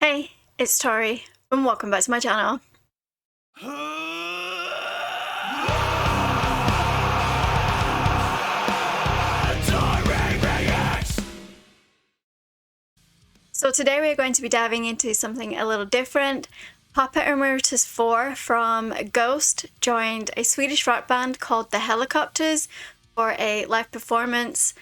Hey, it's Tori, and welcome back to my channel. So today we're going to be diving into something a little different. Papa Emeritus IV from Ghost joined a Swedish rock band called the Hellacopters for a live performance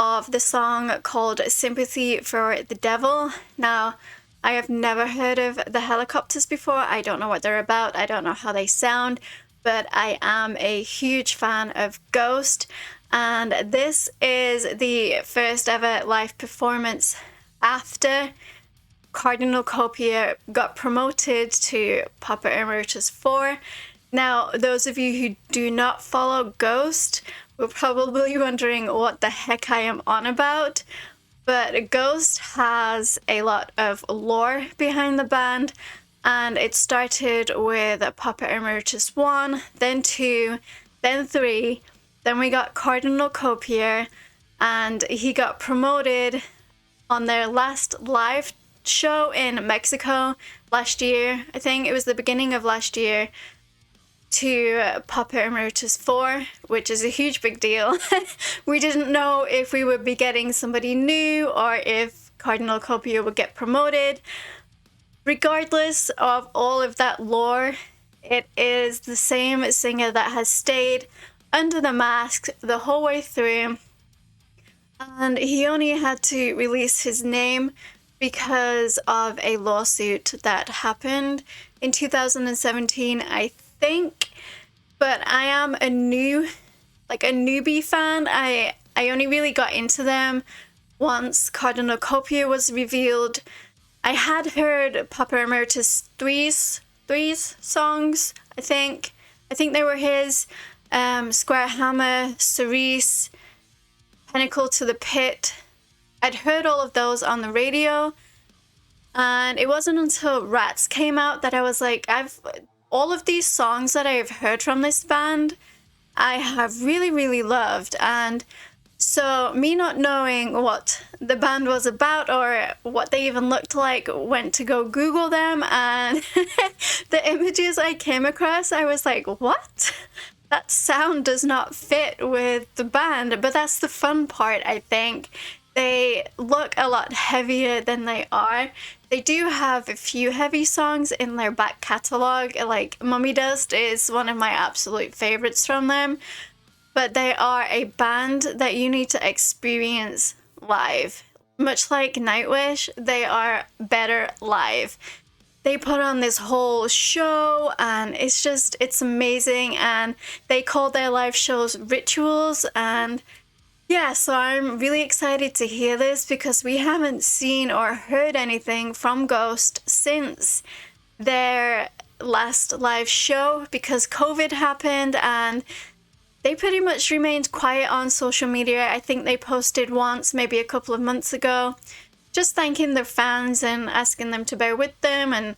of the song called Sympathy for the Devil. Now, I have never heard of the Hellacopters before. I don't know what they're about. I don't know how they sound, but I am a huge fan of Ghost, and this is the first ever live performance after Cardinal Copia got promoted to Papa Emeritus IV. Now, those of you who do not follow Ghost were probably wondering what the heck I am on about, but Ghost has a lot of lore behind the band, and it started with Papa Emeritus I, then II, then III, then we got Cardinal Copia, and he got promoted on their last live show in Mexico last year. I think it was the beginning of last year, to Papa Emeritus IV, which is a huge big deal. We didn't know if we would be getting somebody new or if Cardinal Copia would get promoted. Regardless of all of that lore, it is the same singer that has stayed under the mask the whole way through, and he only had to release his name because of a lawsuit that happened in 2017, I think. But I am a newbie fan. I only really got into them once Cardinal Copia was revealed. I had heard Papa Emeritus III's songs, I think they were his, Square Hammer, Cerise, Pinnacle to the Pit. I'd heard all of those on the radio, and it wasn't until Rats came out that I was like, all of these songs that I've heard from this band, I have really loved. And so me not knowing what the band was about or what they even looked like, went to go Google them, and the images I came across, I was like, what? That sound does not fit with the band. But that's the fun part, I think. They look a lot heavier than they are. They do have a few heavy songs in their back catalogue, like Mummy Dust is one of my absolute favourites from them. But they are a band that you need to experience live. Much like Nightwish, they are better live. They put on this whole show, and it's amazing, and they call their live shows rituals. And yeah, so I'm really excited to hear this because we haven't seen or heard anything from Ghost since their last live show because COVID happened, and they pretty much remained quiet on social media. I think they posted once, maybe a couple of months ago, just thanking their fans and asking them to bear with them, and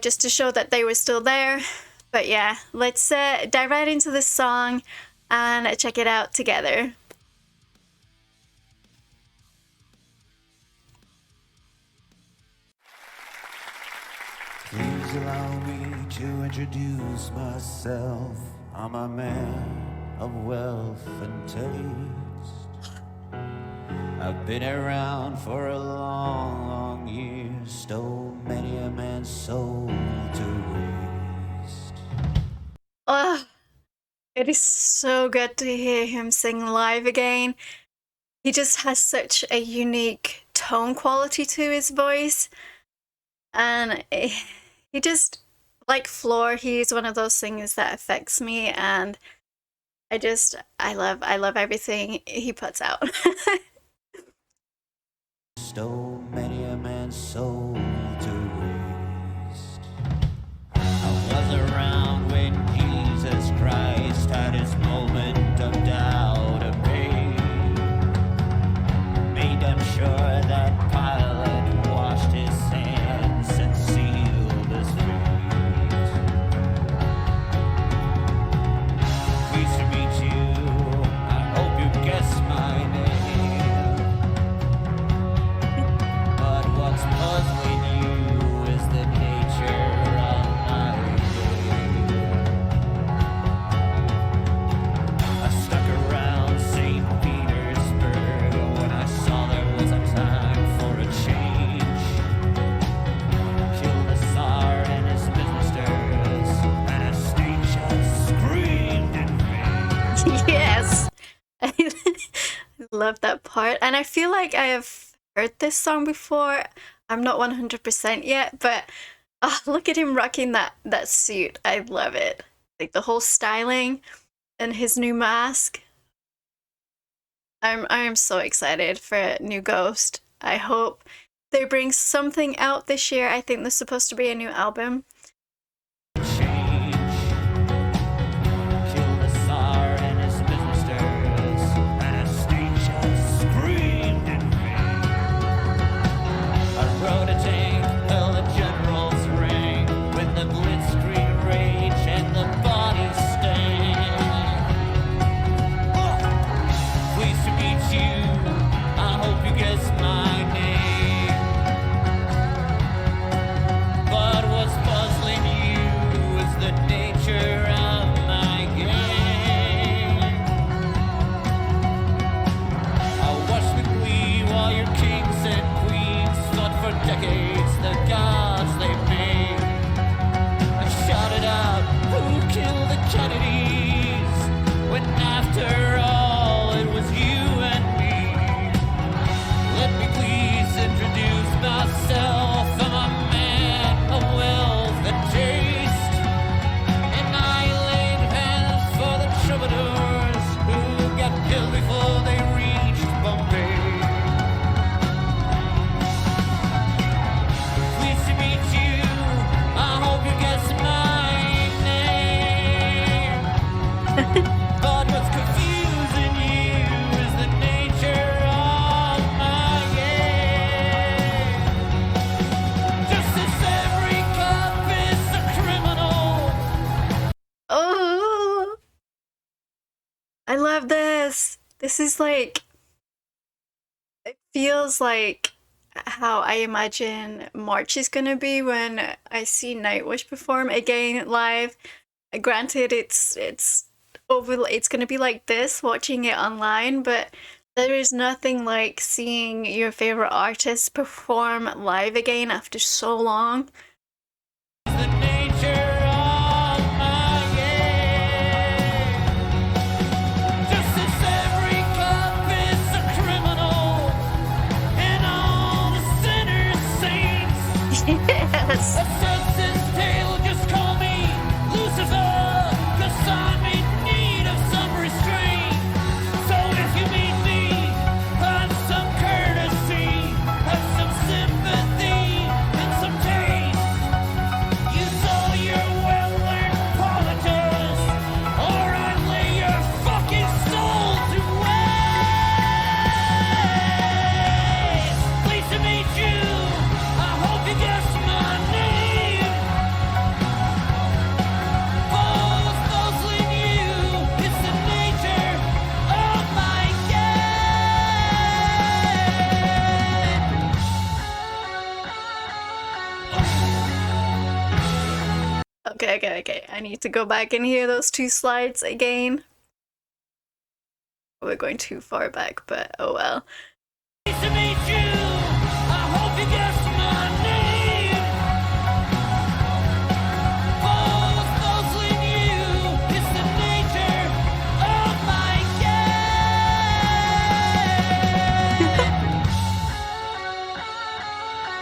just to show that they were still there. But yeah, let's dive right into this song and check it out together. Please allow me to introduce myself. I'm a man of wealth and taste. I've been around for a long year, stole many a man's soul to waste. Oh, it is so good to hear him sing live again. He just has such a unique tone quality to his voice, and he just, like Floor, he's one of those singers that affects me, and I love everything he puts out. Stole many a man's soul to waste. I was around when Jesus Christ had his moment of doubt and pain. Made them sure that Pilate washed his hands and sealed his fate. Pleased to meet you. I hope you guess my name. But what part. And I feel like I have heard this song before. I'm not 100% yet, but look at him rocking that suit. I love it. Like the whole styling and his new mask. I'm so excited for new Ghost. I hope they bring something out this year. I think there's supposed to be a new album. I love this. This is like, it feels like how I imagine March is gonna be when I see Nightwish perform again live. Granted, it's gonna be like this watching it online, but there is nothing like seeing your favorite artist perform live again after so long. Yes. Okay. I need to go back and hear those two slides again. We're going too far back, but oh well. Nice to meet you. I hope you guessed my name. Mostly you. It's the nature of my game.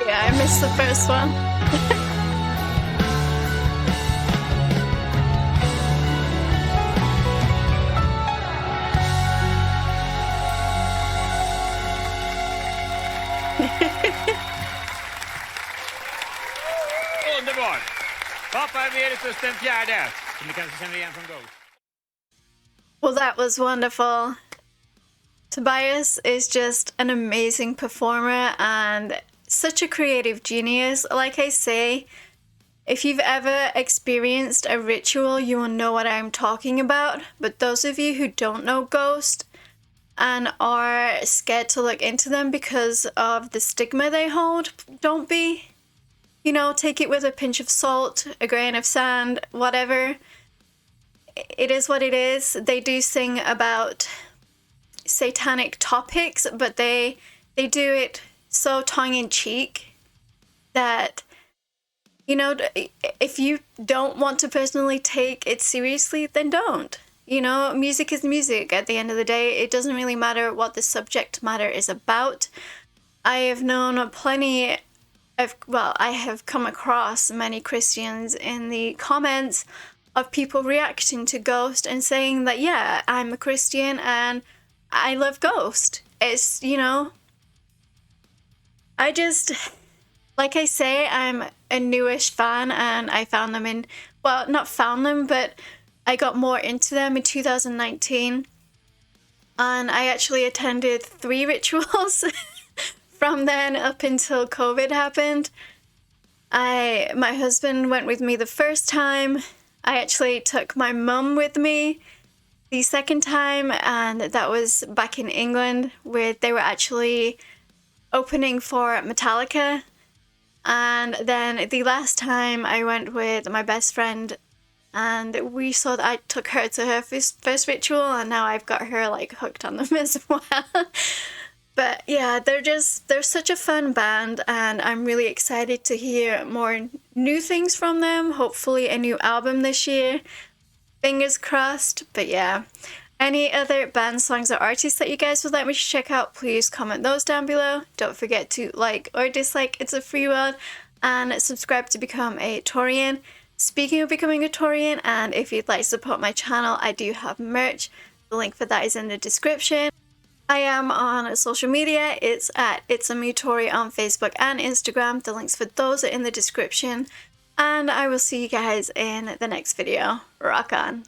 Yeah, I missed the first one. Underbar! Papa Emeritus IV, som ni kanske känner igen från Ghost. Well, that was wonderful. Tobias is just an amazing performer and such a creative genius. Like I say, if you've ever experienced a ritual, you will know what I'm talking about. But those of you who don't know Ghost and are scared to look into them because of the stigma they hold, don't be. You know, take it with a pinch of salt, a grain of sand, whatever. It is what it is. They do sing about satanic topics, but they do it so tongue-in-cheek that, you know, if you don't want to personally take it seriously, then don't. You know, music is music at the end of the day. It doesn't really matter what the subject matter is about. I have known plenty of, well, I have come across many Christians in the comments of people reacting to Ghost and saying that, yeah, I'm a Christian and I love Ghost. It's, you know, I just, like I say, I'm a newish fan, and I found them in, well, not found them, but I got more into them in 2019. And I actually attended 3 rituals from then up until COVID happened. My husband went with me the first time. I actually took my mum with me the second time, and that was back in England, where they were actually opening for Metallica. And then the last time I went with my best friend, and we saw that I took her to her first ritual, and now I've got her like hooked on them as well. But yeah, they're such a fun band, and I'm really excited to hear more new things from them. Hopefully a new album this year. Fingers crossed. But yeah, any other band songs or artists that you guys would like me to check out, please comment those down below. Don't forget to like or dislike, it's a free world, and subscribe to become a Taurian. Speaking of becoming a Taurian, and if you'd like to support my channel, I do have merch. The link for that is in the description. I am on social media. It's at It's a Tori on Facebook and Instagram. The links for those are in the description. And I will see you guys in the next video. Rock on.